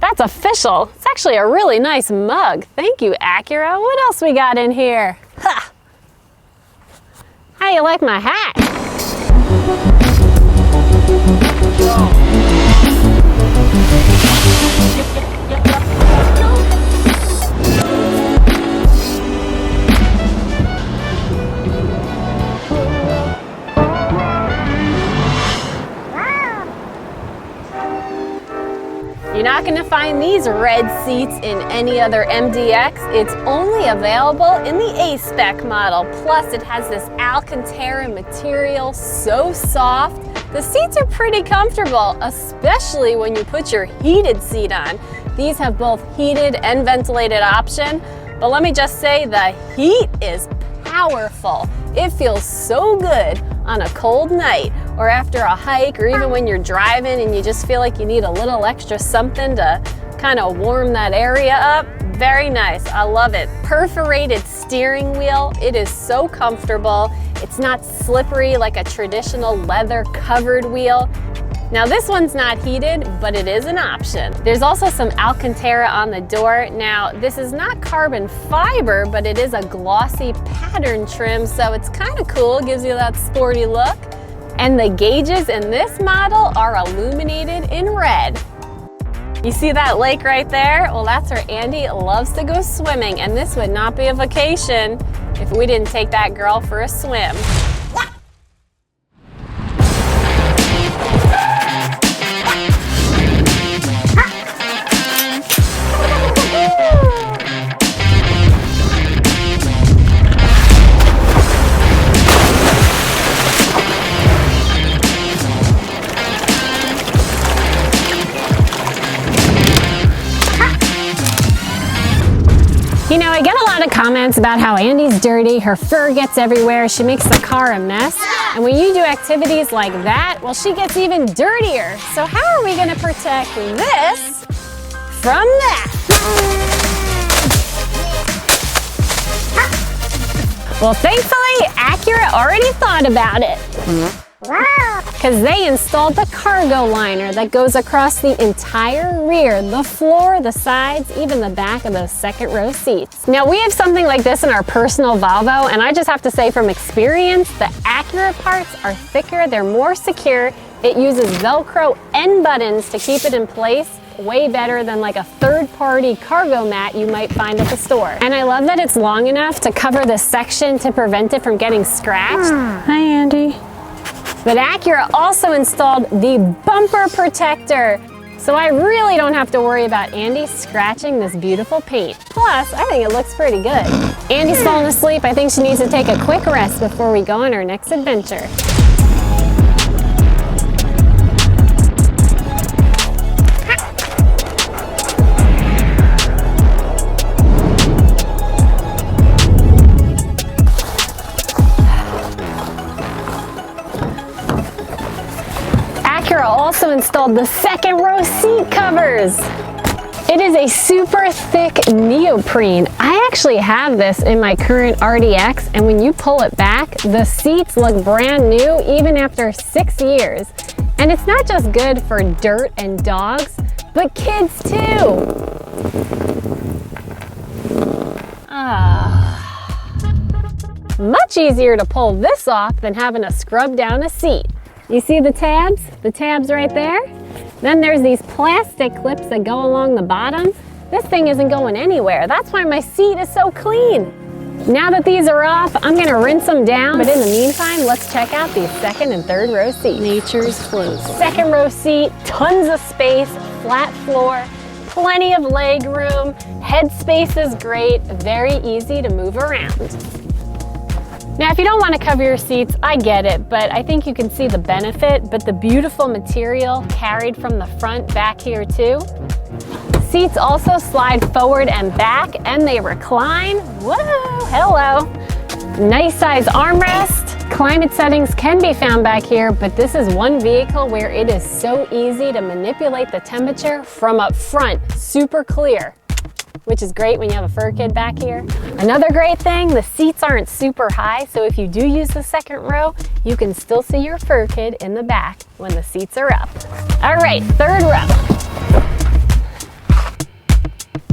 That's official. It's actually a really nice mug. Thank you, Acura. What else we got in here? Ha! How you like my hat? You're not going to find these red seats in any other MDX. It's only available in the A-Spec model. Plus, it has this Alcantara material, so soft. The seats are pretty comfortable, especially when you put your heated seat on. These have both heated and ventilated option, but let me just say the heat is powerful. It feels so good on a cold night or after a hike, or even when you're driving and you just feel like you need a little extra something to kind of warm that area up. Very nice. I love it. Perforated steering wheel. It is so comfortable. It's not slippery like a traditional leather covered wheel. Now this one's not heated, but it is an option. There's also some Alcantara on the door. Now this is not carbon fiber, but it is a glossy pattern trim, so it's kind of cool, gives you that sporty look. And the gauges in this model are illuminated in red. You see that lake right there? Well, that's where Andie loves to go swimming, and this would not be a vacation if we didn't take that girl for a swim. You know, I get a lot of comments about how Andie's dirty, her fur gets everywhere, she makes the car a mess. And when you do activities like that, well, she gets even dirtier. So how are we gonna protect this from that? Well, thankfully, Acura already thought about it. Because they installed the cargo liner that goes across the entire rear, the floor, the sides, even the back of those second row seats. Now we have something like this in our personal Volvo, and I just have to say from experience, the Acura parts are thicker, they're more secure. It uses Velcro end buttons to keep it in place, way better than like a third-party cargo mat you might find at the store. And I love that it's long enough to cover this section to prevent it from getting scratched. Hi, Andie. But Acura also installed the bumper protector, so I really don't have to worry about Andie scratching this beautiful paint. Plus, I think it looks pretty good. Andie's falling asleep. I think she needs to take a quick rest before we go on our next adventure. Also installed the second row seat covers. It is a super thick neoprene. I actually have this in my current RDX, and when you pull it back, the seats look brand new even after 6 years. And it's not just good for dirt and dogs, but kids too. Much easier to pull this off than having to scrub down a seat. You see the tabs? The tabs right there? Then there's these plastic clips that go along the bottom. This thing isn't going anywhere. That's why my seat is so clean. Now that these are off, I'm gonna rinse them down. But in the meantime, let's check out these second and third row seats. Nature's clothes. Second row seat, tons of space, flat floor, plenty of leg room. Head space is great, very easy to move around. Now, if you don't want to cover your seats, I get it, but I think you can see the benefit, but the beautiful material carried from the front back here too. Seats also slide forward and back, and they recline. Whoa, hello. Nice size armrest. Climate settings can be found back here, but this is one vehicle where it is so easy to manipulate the temperature from up front, super clear. which is great when you have a fur kid back here. Another great thing, the seats aren't super high, so if you do use the second row, you can still see your fur kid in the back when the seats are up. All right, third row.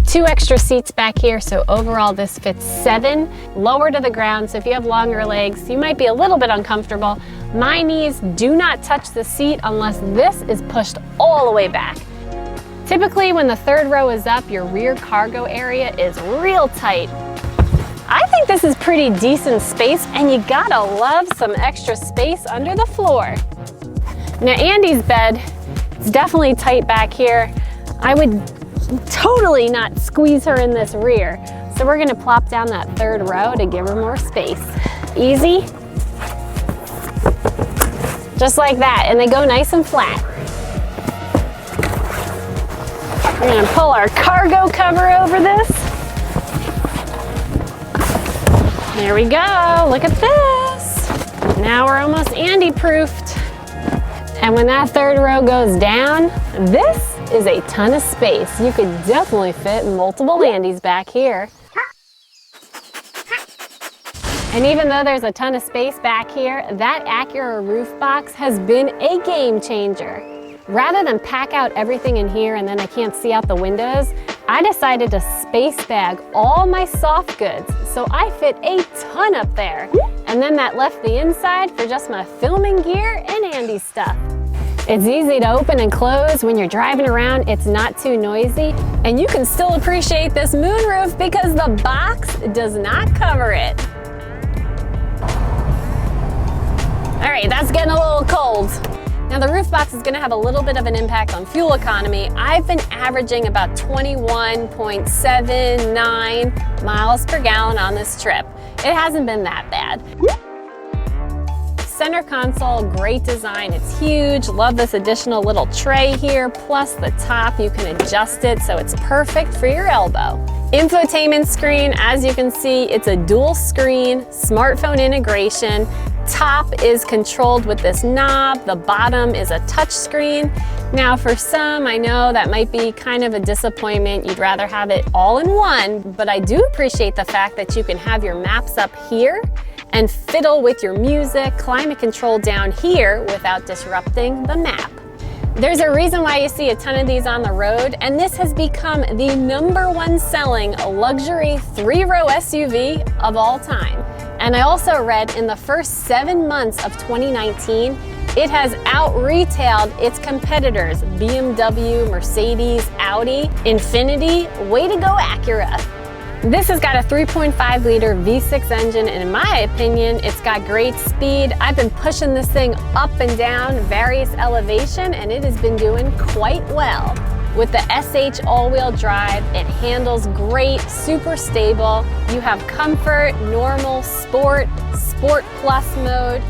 2 extra seats back here, so overall this fits 7. Lower to the ground, so if you have longer legs, you might be a little bit uncomfortable. My knees do not touch the seat unless this is pushed all the way back. Typically, when the third row is up, your rear cargo area is real tight. I think this is pretty decent space, and you gotta love some extra space under the floor. Now, Andie's bed is definitely tight back here. I would totally not squeeze her in this rear. So we're gonna plop down that third row to give her more space. Easy. Just like that, and they go nice and flat. We're gonna pull our cargo cover over this. There we go, look at this. Now we're almost Andie-proofed. And when that third row goes down, this is a ton of space. You could definitely fit multiple Andies back here. And even though there's a ton of space back here, that Acura roof box has been a game changer. Rather than pack out everything in here and then I can't see out the windows, I decided to space bag all my soft goods, so I fit a ton up there. And then that left the inside for just my filming gear and Andie stuff. It's easy to open and close when you're driving around, it's not too noisy, and you can still appreciate this moonroof because the box does not cover it. All right, that's getting a little cold. Now the roof box is gonna have a little bit of an impact on fuel economy. I've been averaging about 21.79 miles per gallon on this trip. It hasn't been that bad. Center console, great design, it's huge. Love this additional little tray here, plus the top, you can adjust it so it's perfect for your elbow. Infotainment screen, as you can see, it's a dual screen, smartphone integration. Top is controlled with this knob, the bottom is a touch screen. Now for some, I know that might be kind of a disappointment. You'd rather have it all in one, but I do appreciate the fact that you can have your maps up here and fiddle with your music, climate control down here without disrupting the map. There's a reason why you see a ton of these on the road, and this has become the #1 selling luxury 3-row SUV of all time. And I also read in the first 7 months of 2019, it has out-retailed its competitors, BMW, Mercedes, Audi, Infiniti. Way to go, Acura. This has got a 3.5 liter V6 engine, and in my opinion, it's got great speed. I've been pushing this thing up and down various elevation, and it has been doing quite well. With the SH all-wheel drive, it handles great, super stable. You have comfort, normal, sport, sport plus mode.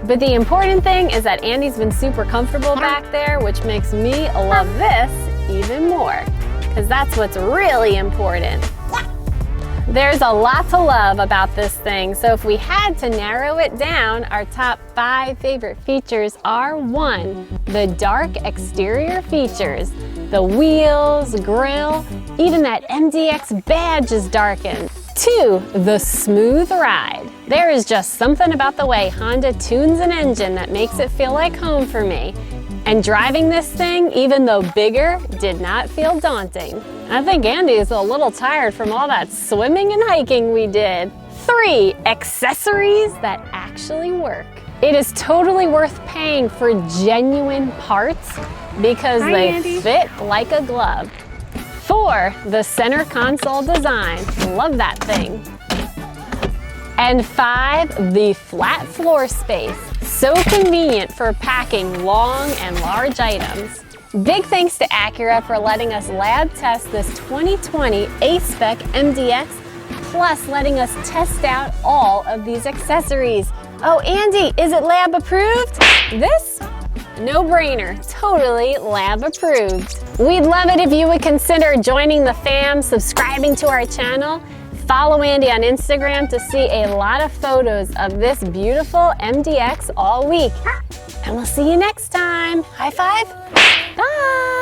But the important thing is that Andie's been super comfortable back there, which makes me love this even more, because that's what's really important. There's a lot to love about this thing, so if we had to narrow it down, our top 5 favorite features are: 1, the dark exterior features. The wheels, grille, even that MDX badge is darkened. 2, the smooth ride. There is just something about the way Honda tunes an engine that makes it feel like home for me. And driving this thing, even though bigger, did not feel daunting. I think Andie is a little tired from all that swimming and hiking we did. 3, accessories that actually work. It is totally worth paying for genuine parts because they fit like a glove. 4, the center console design. Love that thing. And 5, the flat floor space. So convenient for packing long and large items. Big thanks to Acura for letting us lab test this 2020 A-Spec MDX, plus letting us test out all of these accessories. Oh, Andie, is it lab approved? This? No brainer, totally lab approved. We'd love it if you would consider joining the fam, subscribing to our channel. Follow Andie on Instagram to see a lot of photos of this beautiful MDX all week. And we'll see you next time. High five. Bye.